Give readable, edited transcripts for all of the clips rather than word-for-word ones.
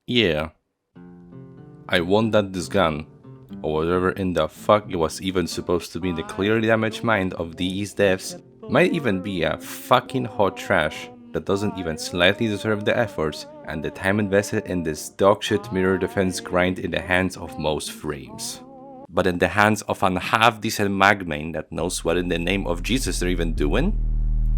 Yeah, I want this gun, or whatever in the fuck it was even supposed to be. The clearly damaged mind of these devs might even be a fucking hot trash that doesn't even slightly deserve the efforts and the time invested in this dogshit mirror defense grind in the hands of most frames. But in the hands of an half-decent mag main that knows what in the name of Jesus they're even doing?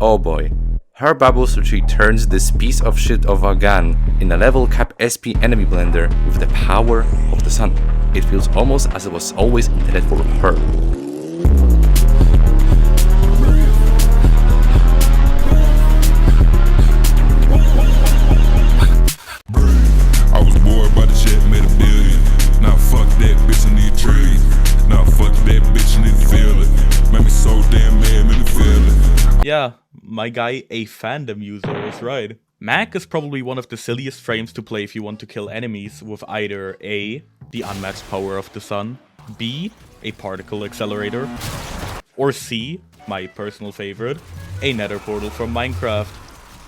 Oh boy. Her Bubbles Retreat turns this piece of shit of a gun in a level cap SP enemy blender with the power of the sun. It feels almost as it was always intended for her. I was bored by the shit, made a billion. Now fuck that bitch, I need a trillion. Now fuck that bitch, I need to feel it. Made me so damn mad, made me feel it. Yeah, my guy, a fandom user, is right. Mag is probably one of the silliest frames to play if you want to kill enemies with either A, the unmatched power of the sun, B, a particle accelerator, or C, my personal favorite, a nether portal from Minecraft.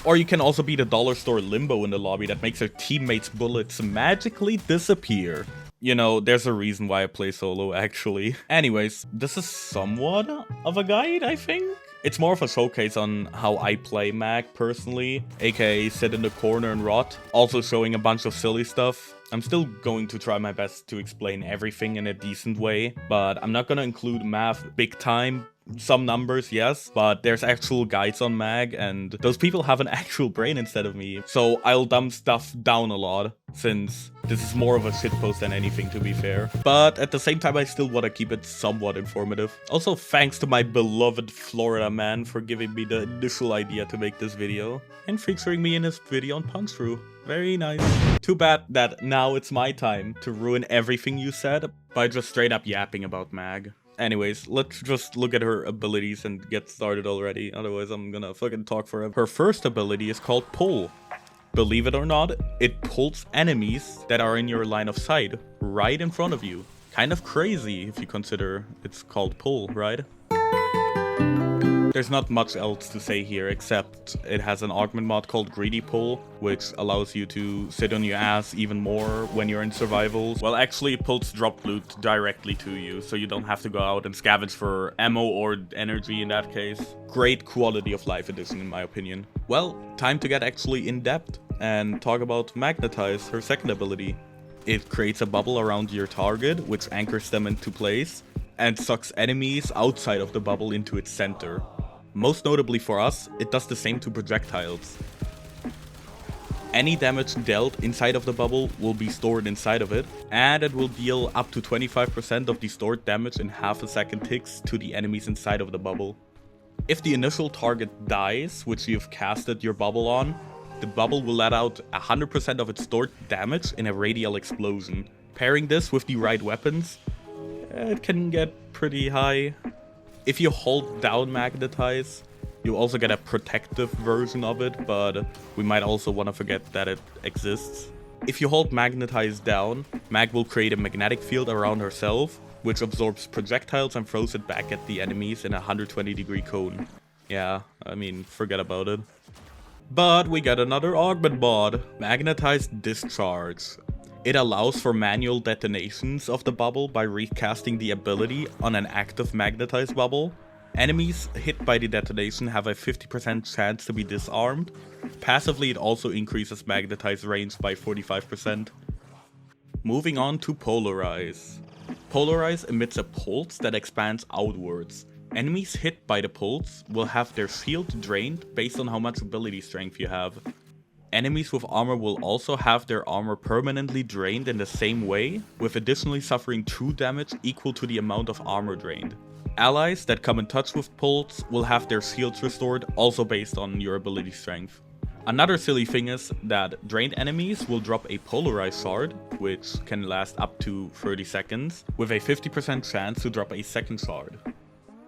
Or you can also be the dollar store Limbo in the lobby that makes your teammates' bullets magically disappear. You know, there's a reason why I play solo, actually. Anyways, this is somewhat of a guide, I think? It's more of a showcase on how I play Mag personally, aka sit in the corner and rot, also showing a bunch of silly stuff. I'm still going to try my best to explain everything in a decent way, but I'm not gonna include math big time. Some numbers, yes, but there's actual guides on Mag, and those people have an actual brain instead of me. So I'll dumb stuff down a lot, since this is more of a shitpost than anything, to be fair. But at the same time, I still want to keep it somewhat informative. Also, thanks to my beloved Florida man for giving me the initial idea to make this video, and featuring me in his video on Punch Through. Very nice. Too bad that now it's my time to ruin everything you said by just straight up yapping about Mag. Anyways, let's just look at her abilities and get started already, otherwise I'm gonna fucking talk forever. Her first ability is called Pull. Believe it or not, it pulls enemies that are in your line of sight, right in front of you. Kind of crazy if you consider it's called Pull, right? There's not much else to say here, except it has an augment mod called Greedy Pull, which allows you to sit on your ass even more when you're in survivals. Well, actually it pulls drop loot directly to you, so you don't have to go out and scavenge for ammo or energy in that case. Great quality of life addition in my opinion. Well, time to get actually in depth and talk about Magnetize, her second ability. It creates a bubble around your target, which anchors them into place, and sucks enemies outside of the bubble into its center. Most notably for us, it does the same to projectiles. Any damage dealt inside of the bubble will be stored inside of it, and it will deal up to 25% of the stored damage in half a second ticks to the enemies inside of the bubble. If the initial target dies, which you've casted your bubble on, the bubble will let out 100% of its stored damage in a radial explosion. Pairing this with the right weapons, it can get pretty high. If you hold down Magnetize, you also get a protective version of it, but we might also want to forget that it exists. If you hold Magnetize down, Mag will create a magnetic field around herself, which absorbs projectiles and throws it back at the enemies in a 120-degree cone. Yeah, I mean, forget about it. But we got another augment mod, Magnetized Discharge. It allows for manual detonations of the bubble by recasting the ability on an active magnetized bubble. Enemies hit by the detonation have a 50% chance to be disarmed. Passively, it also increases magnetized range by 45%. Moving on to Polarize. Polarize emits a pulse that expands outwards. Enemies hit by the pulse will have their shield drained based on how much ability strength you have. Enemies with armor will also have their armor permanently drained in the same way, with additionally suffering true damage equal to the amount of armor drained. Allies that come in touch with pulse will have their shields restored, also based on your ability strength. Another silly thing is that drained enemies will drop a Polarize shard, which can last up to 30 seconds, with a 50% chance to drop a second shard.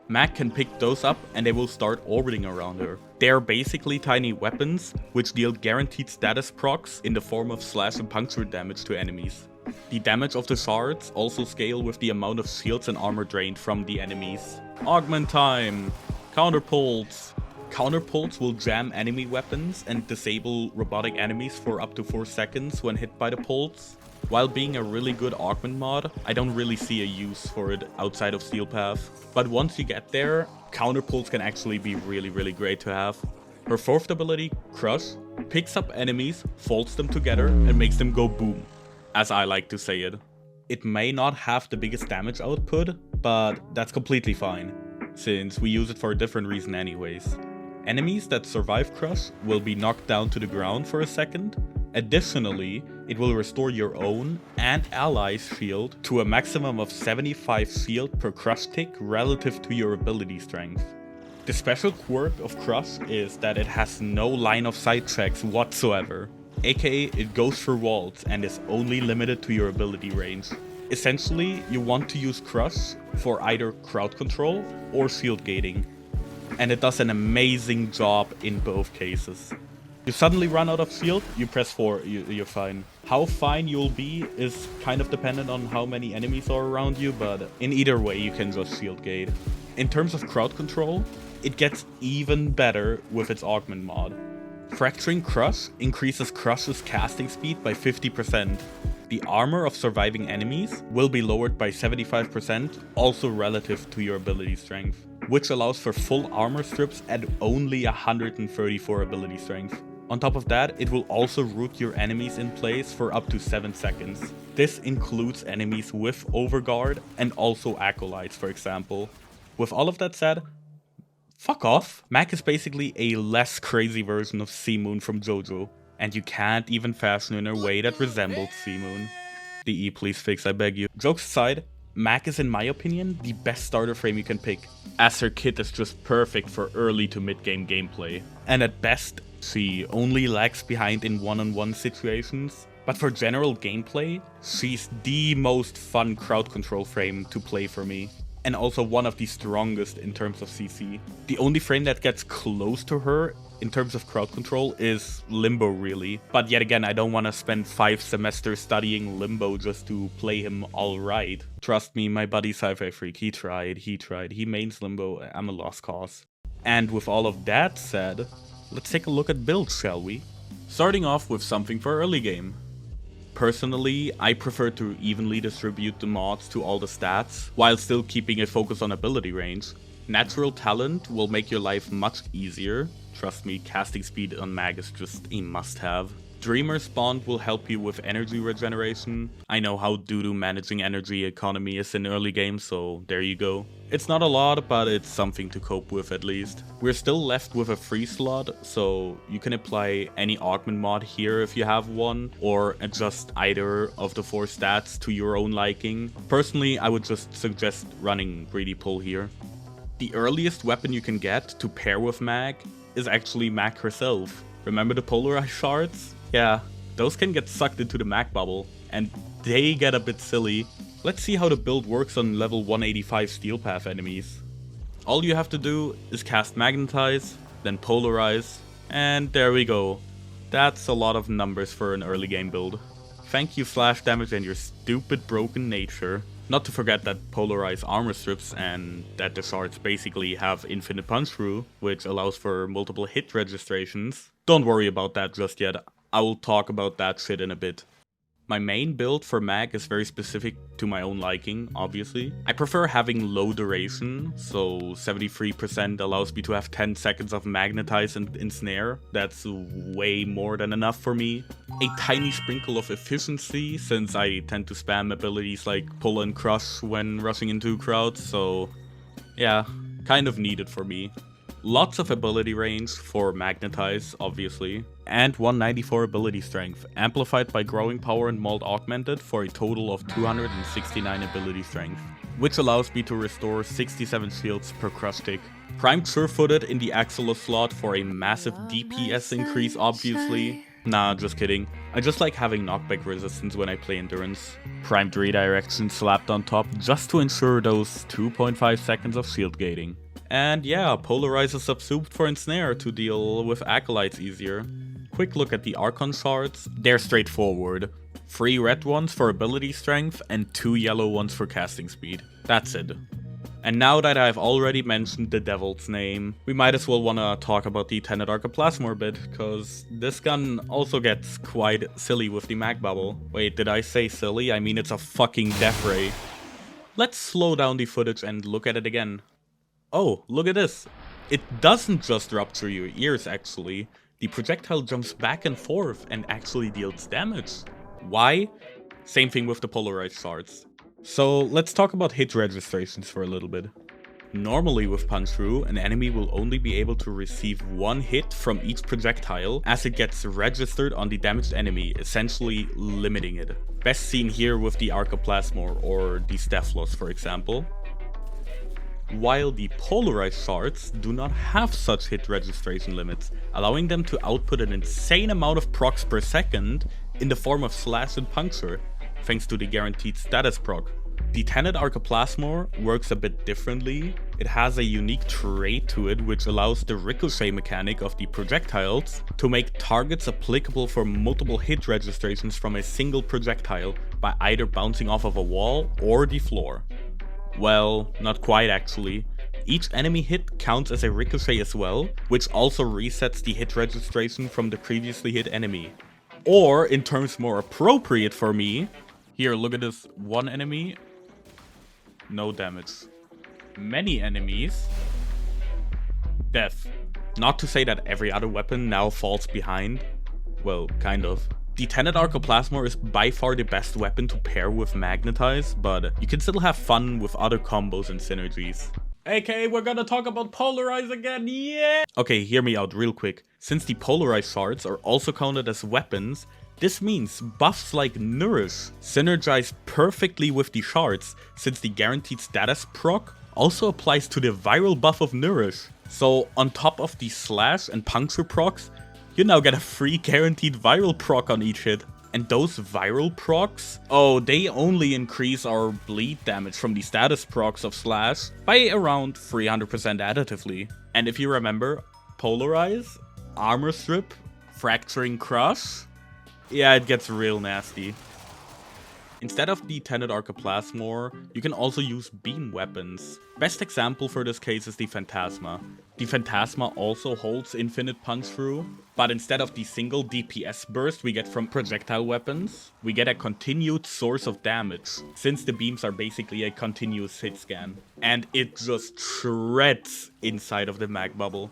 Mag can pick those up and they will start orbiting around her. They are basically tiny weapons, which deal guaranteed status procs in the form of slash and puncture damage to enemies. The damage of the shards also scale with the amount of shields and armor drained from the enemies. Augment time! Counter pulse! Counterpulse will jam enemy weapons and disable robotic enemies for up to 4 seconds when hit by the pulse. While being a really good augment mod, I don't really see a use for it outside of Steel Path. But once you get there, Counterpulse can actually be really great to have. Her 4th ability, Crush, picks up enemies, folds them together, and makes them go boom, as I like to say it. It may not have the biggest damage output, but that's completely fine, since we use it for a different reason anyways. Enemies that survive Crush will be knocked down to the ground for a second. Additionally, it will restore your own and allies' shield to a maximum of 75 shield per Crush tick relative to your ability strength. The special quirk of Crush is that it has no line of sight checks whatsoever, aka it goes through walls and is only limited to your ability range. Essentially, you want to use Crush for either crowd control or shield gating, and it does an amazing job in both cases. You suddenly run out of shield, you press 4, you're fine. How fine you'll be is kind of dependent on how many enemies are around you, but in either way you can just shield gate. In terms of crowd control, it gets even better with its augment mod. Fracturing Crush increases Crush's casting speed by 50%. The armor of surviving enemies will be lowered by 75%, also relative to your ability strength, which allows for full armor strips at only 134 ability strength. On top of that, it will also root your enemies in place for up to 7 seconds. This includes enemies with Overguard and also Acolytes, for example. With all of that said, fuck off. Mag is basically a less crazy version of Sea-Moon from JoJo, and you can't even fashion in a way that resembles Sea-Moon. DE, please fix, I beg you. Jokes aside, Mag is in my opinion the best starter frame you can pick, as her kit is just perfect for early to mid-game gameplay. And at best, she only lags behind in one-on-one situations, but for general gameplay, she's the most fun crowd control frame to play for me, and also one of the strongest in terms of CC. The only frame that gets close to her in terms of crowd control is Limbo really, but yet again I don't want to spend 5 semesters studying Limbo just to play him alright. Trust me, my buddy Sci-Fi Freak, he tried, he mains Limbo, I'm a lost cause. And with all of that said, let's take a look at builds, shall we? Starting off with something for early game. Personally, I prefer to evenly distribute the mods to all the stats, while still keeping a focus on ability range. Natural talent will make your life much easier. Trust me, casting speed on Mag is just a must-have. Dreamer's Bond will help you with energy regeneration. I know how doo-doo managing energy economy is in early game, so there you go. It's not a lot, but it's something to cope with at least. We're still left with a free slot, so you can apply any augment mod here if you have one, or adjust either of the 4 stats to your own liking. Personally, I would just suggest running Greedy Pull here. The earliest weapon you can get to pair with Mag is actually Mag herself. Remember the Polarize shards? Yeah, those can get sucked into the Mag bubble, and they get a bit silly. Let's see how the build works on level 185 Steel Path enemies. All you have to do is cast Magnetize, then Polarize, and there we go. That's a lot of numbers for an early game build. Thank you Flash Damage and your stupid broken nature. Not to forget that Polarize armor strips and that the shards basically have infinite punch through, which allows for multiple hit registrations. Don't worry about that just yet. I will talk about that shit in a bit. My main build for Mag is very specific to my own liking, obviously. I prefer having low duration, so 73% allows me to have 10 seconds of Magnetize and Ensnare. That's way more than enough for me. A tiny sprinkle of efficiency, since I tend to spam abilities like Pull and Crush when rushing into crowds, so yeah, kind of needed for me. Lots of ability range for Magnetize, obviously, and 194 ability strength, amplified by Growing Power and Mold Augmented for a total of 269 ability strength, which allows me to restore 67 shields per crush tick. Primed Sure-Footed in the Axolotl slot for a massive DPS increase, obviously. Nah, just kidding. I just like having knockback resistance when I play Endurance. Primed Redirection slapped on top just to ensure those 2.5 seconds of shield gating. And yeah, Polarize is subsumed for Ensnare to deal with Acolytes easier. Quick look at the Archon shards, they're straightforward. 3 red ones for ability strength and 2 yellow ones for casting speed. That's it. And now that I've already mentioned the devil's name, we might as well wanna talk about the Tenet Arcoplasma a bit, cause this gun also gets quite silly with the mag bubble. Wait, did I say silly? I mean it's a fucking death ray. Let's slow down the footage and look at it again. Oh, look at this. It doesn't just rupture your ears actually. The projectile jumps back and forth and actually deals damage. Why? Same thing with the Polarize shards. So let's talk about hit registrations for a little bit. Normally with punch through, an enemy will only be able to receive one hit from each projectile as it gets registered on the damaged enemy, essentially limiting it. Best seen here with the Arcoplasma or the Staphylos for example. While the Polarize shards do not have such hit registration limits, allowing them to output an insane amount of procs per second in the form of slash and puncture, thanks to the guaranteed status proc. The Tenet Arcoplasma works a bit differently. It has a unique trait to it which allows the ricochet mechanic of the projectiles to make targets applicable for multiple hit registrations from a single projectile by either bouncing off of a wall or the floor. Well, not quite actually. Each enemy hit counts as a ricochet as well, which also resets the hit registration from the previously hit enemy. Or, in terms more appropriate for me, here, look at this one enemy, no damage. Many enemies, death. Not to say that every other weapon now falls behind, well, kind of. The Tenet Arcoplasma is by far the best weapon to pair with Magnetize, but you can still have fun with other combos and synergies. AKA, we're gonna talk about Polarize again, yeah! Okay, hear me out real quick. Since the Polarize shards are also counted as weapons, this means buffs like Nourish synergize perfectly with the shards, since the guaranteed status proc also applies to the viral buff of Nourish. So on top of the slash and puncture procs, you now get a free guaranteed viral proc on each hit. And those viral procs, oh, they only increase our bleed damage from the status procs of slash by around 300% additively. And if you remember, Polarize, Armor Strip, Fracturing Crush, yeah, it gets real nasty. Instead of the Tenet Arcoplasma, you can also use beam weapons. Best example for this case is the Phantasma. The Phantasma also holds infinite punch through, but instead of the single DPS burst we get from projectile weapons, we get a continued source of damage, since the beams are basically a continuous hit scan. And it just shreds inside of the mag bubble.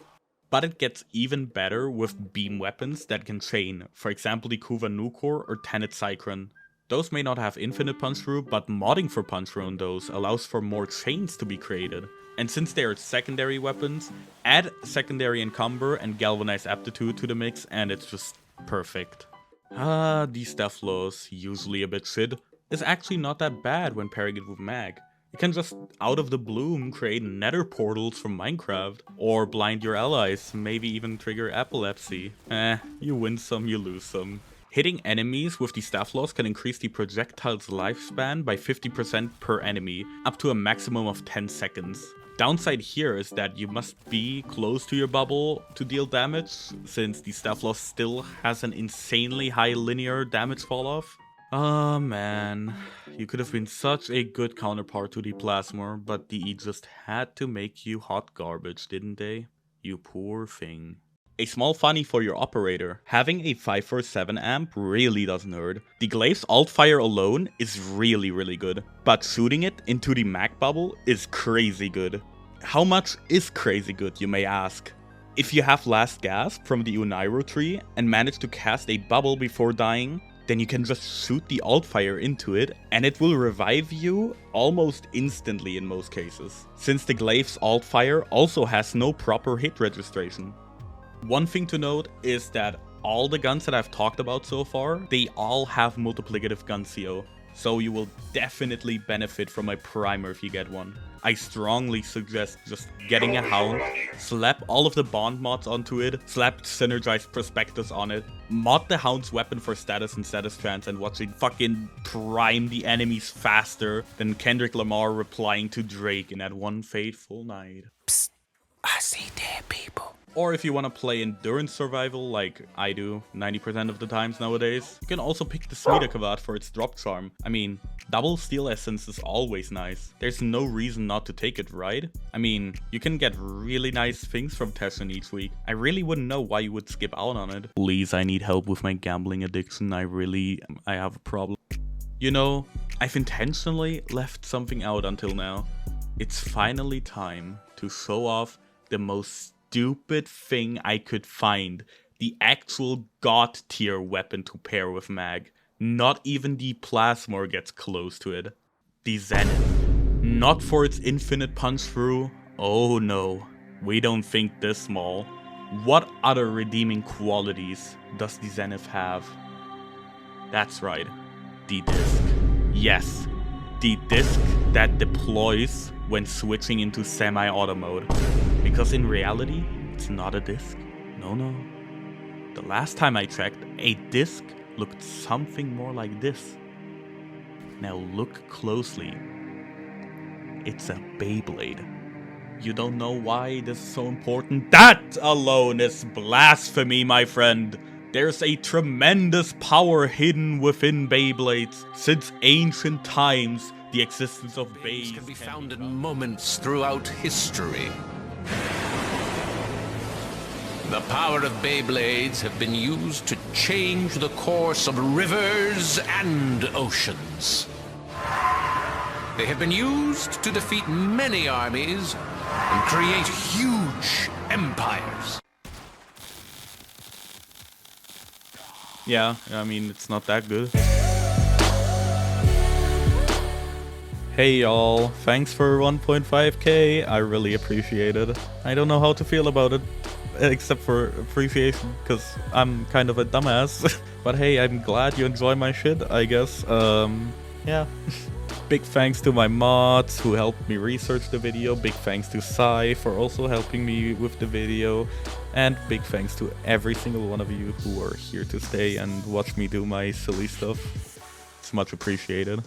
But it gets even better with beam weapons that can chain, for example the Kuva Nukor or Tenet Cycron. Those may not have infinite punch through, but modding for punch through on those allows for more chains to be created. And since they are secondary weapons, add secondary encumber and galvanized aptitude to the mix and it's just perfect. The Staphylos, usually a bit shit, is actually not that bad when pairing it with mag. You can just, out of the bloom, create nether portals from Minecraft, or blind your allies, maybe even trigger epilepsy. You win some, you lose some. Hitting enemies with the Staphylos can increase the projectile's lifespan by 50% per enemy, up to a maximum of 10 seconds. Downside here is that you must be close to your bubble to deal damage, since the Staphylos still has an insanely high linear damage fall off. Oh man, you could have been such a good counterpart to the Plasma, but DE just had to make you hot garbage, didn't they? You poor thing. A small funny for your operator, having a 547 amp really doesn't hurt. The Glaive's alt fire alone is really good, but shooting it into the mag bubble is crazy good. How much is crazy good, you may ask? If you have last gasp from the Unairo tree and manage to cast a bubble before dying, then you can just shoot the alt fire into it and it will revive you almost instantly in most cases, since the Glaive's alt fire also has no proper hit registration. One thing to note is that all the guns that I've talked about so far, they all have multiplicative gun CO, so you will definitely benefit from a primer if you get one. I strongly suggest just getting a Hound, slap all of the Bond mods onto it, slap Synergized Prospectus on it, mod the Hound's weapon for status and status trans, and watch it fucking prime the enemies faster than Kendrick Lamar replying to Drake in that one fateful night. Psst, I see dead people. Or if you want to play endurance survival like I do 90% of the times nowadays, you can also pick the Smida for its drop charm. I mean, double steel essence is always nice. There's no reason not to take it, right? I mean, you can get really nice things from Tessin each week. I really wouldn't know why you would skip out on it. Please, I need help with my gambling addiction. I have a problem. You know, I've intentionally left something out until now. It's finally time to show off the most stupid thing I could find. The actual god tier weapon to pair with Mag. Not even the Plasmor gets close to it. The Zenith. Not for its infinite punch through. Oh no, we don't think this small. What other redeeming qualities does the Zenith have? That's right, the disc. Yes, the disc that deploys when switching into semi-auto mode. Because in reality, it's not a disc. No. The last time I checked, a disc looked something more like this. Now look closely. It's a Beyblade. You don't know why this is so important? That alone is blasphemy, my friend. There's a tremendous power hidden within Beyblades. Since ancient times, the existence of Beyblades can be found in moments throughout history. The power of Beyblades have been used to change the course of rivers and oceans. They have been used to defeat many armies and create huge empires. Yeah, I mean, it's not that good. Hey y'all, thanks for 1.5k, I really appreciate it. I don't know how to feel about it, except for appreciation, because I'm kind of a dumbass. But hey, I'm glad you enjoy my shit, I guess. Yeah. Big thanks to my mods who helped me research the video. Big thanks to Sai for also helping me with the video. And big thanks to every single one of you who are here to stay and watch me do my silly stuff. It's much appreciated.